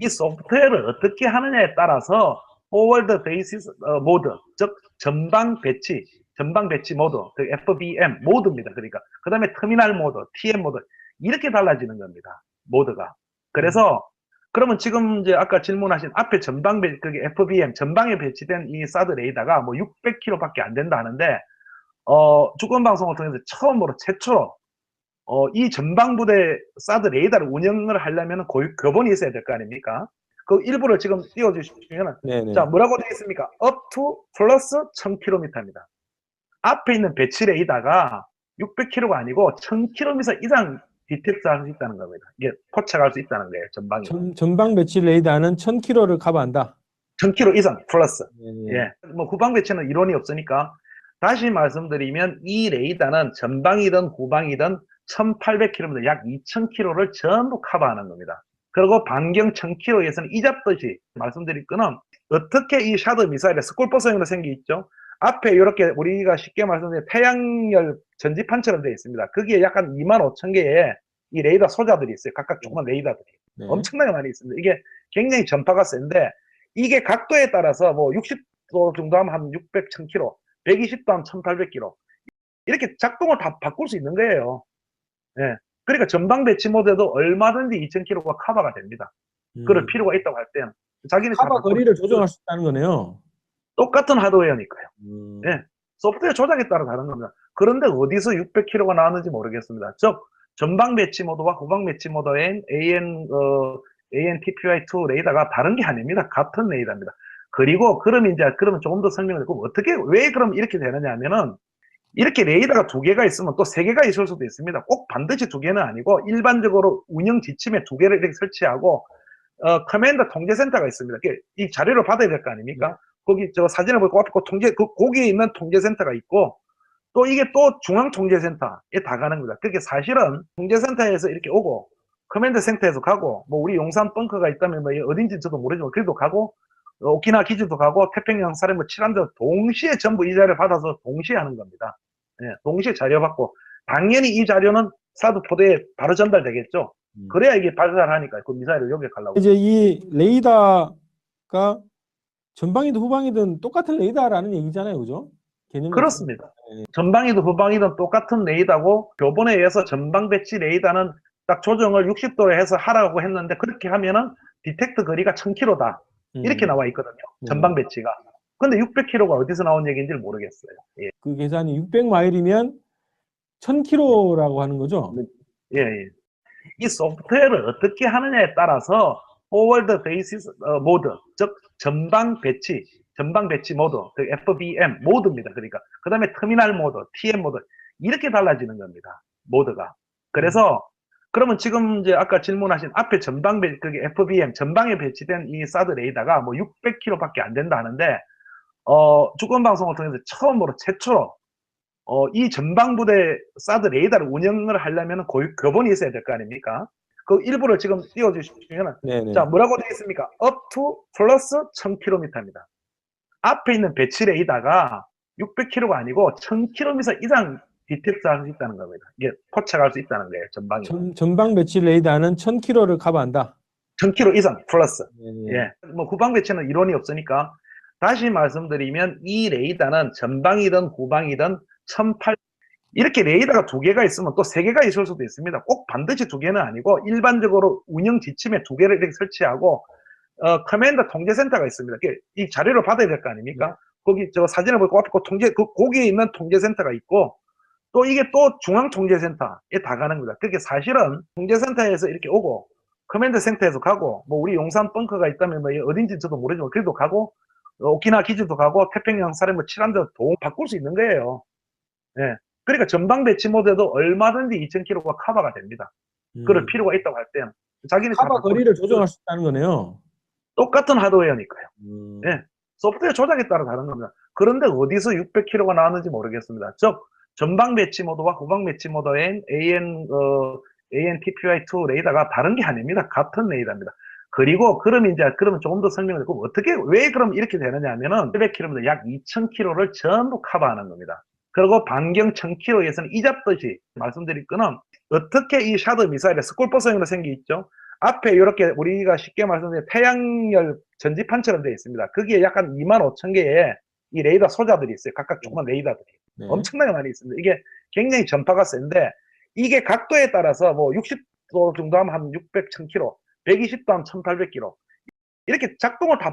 이 소프트웨어를 어떻게 하느냐에 따라서 forward basis 모드, 즉 전방 배치 모드, 그 FBM 모드입니다. 그러니까 그 다음에 터미널 모드, TM 모드 이렇게 달라지는 겁니다. 모드가. 그래서 그러면 지금 이제 아까 질문하신 앞에 전방 그게 FBM 전방에 배치된 이 사드 레이더가 뭐 600km밖에 안 된다 하는데 주권 방송을 통해서 처음으로 최초로 이 전방부대 사드 레이더를 운영을 하려면 교본이 있어야 될 거 아닙니까? 그 일부를 지금 띄워주시면 자 뭐라고 되어 있습니까? up to 플러스 1000km입니다. 앞에 있는 배치 레이더가 600km가 아니고 1000km 이상 디텍트 할 수 있다는 겁니다. 이게 포착할 수 있다는 거예요. 전방에. 전방 배치 레이더는 1000km를 커버한다. 1000km 이상 플러스. 예. 뭐 후방 배치는 이론이 없으니까 다시 말씀드리면 이 레이더는 전방이든 후방이든 1800km, 약 2000km를 전부 커버하는 겁니다. 그리고 반경 1000km에서는 이잡듯이 말씀드릴 거는 어떻게 이 샤드 미사일의 스콜버성으로 생겨 있죠? 앞에 이렇게 우리가 쉽게 말씀드리면 태양열 전지판처럼 되어 있습니다. 거기에 약간 25,000개의 이 레이더 소자들이 있어요. 각각 조그만 레이더들이. 엄청나게 많이 있습니다. 이게 굉장히 전파가 센데 이게 각도에 따라서 뭐 60도 정도 하면 한 600, 1000km, 120도 하면 1800km 이렇게 작동을 다 바꿀 수 있는 거예요. 예. 그러니까 전방 배치 모드에도 얼마든지 2000km가 커버가 됩니다. 그럴 필요가 있다고 할 때는 자기는 커버 거리를 조정할 수 있다는 거네요. 똑같은 하드웨어니까요. 예. 소프트웨어 조작에 따라 다른 겁니다. 그런데 어디서 600km가 나왔는지 모르겠습니다. 즉 전방 배치 모드와 후방 배치 모드의 AN/TPY2 레이더가 다른 게 아닙니다. 같은 레이더입니다. 그리고 그러면 조금 더 설명을 드리고 어떻게 왜 그럼 이렇게 되느냐 하면은 이렇게 레이더가 2개가 있으면 또 3개가 있을 수도 있습니다. 꼭 반드시 2개는 아니고 일반적으로 운영 지침에 2개를 이렇게 설치하고 커맨드 통제센터가 있습니다. 이 자료를 받아야 될 거 아닙니까? 거기 저 사진을 보고 앞에 거기에 있는 통제센터가 있고 또 이게 또 중앙통제센터에 다 가는 겁니다. 그게 사실은 통제센터에서 이렇게 오고 커맨드 센터에서 가고 뭐 우리 용산 벙커가 있다면 뭐 어딘지 저도 모르지만 그래도 가고 오키나와 기지도 가고 태평양 사령부 7함대 동시에 전부 이 자료를 받아서 동시에 하는 겁니다. 예, 동시에 자료 받고 당연히 이 자료는 사드 포대에 바로 전달되겠죠. 그래야 이게 발사를 하니까 그 미사일을 요격하려고. 이제 이 레이더가 전방이든 후방이든 똑같은 레이더라는 얘기잖아요, 그죠? 개념이 그렇습니다. 전방이든 후방이든 똑같은 레이더고 교본에 의해서 전방 배치 레이더는 딱 조정을 60도로 해서 하라고 했는데 그렇게 하면은 디텍트 거리가 1000km다. 이렇게 나와 있거든요. 전방 배치가. 근데 600km가 어디서 나온 얘기인지 모르겠어요. 예. 그 계산이 600마일이면 1000km라고 하는 거죠? 예, 예. 이 소프트웨어를 어떻게 하느냐에 따라서 forward basis 모드, 즉 전방 배치 모드, 그 FBM 모드입니다. 그러니까 그 다음에 터미널 모드, TM 모드 이렇게 달라지는 겁니다. 모드가. 그래서 그러면 지금 이제 아까 질문하신 앞에 그게 FBM 전방에 배치된 이 사드 레이더가 뭐 600km밖에 안 된다 하는데 주권 방송을 통해서 처음으로 최초로 이 전방부대 사드 레이더를 운영을 하려면 교본이 있어야 될 거 아닙니까? 그 일부를 지금 띄워주시면 자 뭐라고 되어 있습니까? up to 플러스 1000km입니다. 앞에 있는 배치 레이더가 600km가 아니고 1000km 이상 디텍트 할 수 있다는 겁니다. 이게 포착할 수 있다는 거예요. 전방에. 전방 배치 레이더는 1000km를 커버한다. 1000km 이상 플러스. 예. 뭐 후방 배치는 이론이 없으니까 다시 말씀드리면 이 레이더는 전방이든 후방이든 1800 이렇게 레이더가 2개가 있으면 또 3개가 있을 수도 있습니다. 꼭 반드시 2개는 아니고 일반적으로 운영 지침에 2개를 이렇게 설치하고 커맨드 통제센터가 있습니다. 이 자료를 받아야 될 거 아닙니까? 거기 저 사진을 보고 앞에 거기에 있는 통제센터가 있고 또 이게 또 중앙통제센터에 다 가는 겁니다. 그게 사실은 통제센터에서 이렇게 오고 커맨드 센터에서 가고 뭐 우리 용산 벙커가 있다면 뭐 어딘지 저도 모르지만 그래도 가고 오키나와 기지도 가고 태평양 사령부 7함대 바꿀 수 있는 거예요. 예. 그러니까 전방 배치 모드에도 얼마든지 2000km가 커버가 됩니다. 그럴 필요가 있다고 할 때는 자기는 커버 거리를 조정할 수 있다는 거네요. 똑같은 하드웨어니까요. 예. 소프트웨어 조작에 따라 다른 겁니다. 그런데 어디서 600km가 나왔는지 모르겠습니다. 즉 전방 배치 모드와 후방 배치 모드의 AN/TPY2 레이더가 다른 게 아닙니다. 같은 레이더입니다. 그리고 그러면 조금 더 설명을 드리고 어떻게 왜 그럼 이렇게 되느냐 하면은 700km, 약 2000km를 전부 커버하는 겁니다. 그리고 반경 1000km에서는 이잡듯이 말씀드릴 거는 어떻게 이 샤드 미사일의 스콜버성으로 생겨 있죠? 앞에 이렇게 우리가 쉽게 말씀드리면 태양열 전지판처럼 되어 있습니다. 거기에 약간 25,000개의 이 레이더 소자들이 있어요. 각각 조그만 레이더들이. 네. 엄청나게 많이 있습니다. 이게 굉장히 전파가 센데 이게 각도에 따라서 뭐 60도 정도 하면 한 600, 1000km, 120도 하면 1800km 이렇게 작동을 다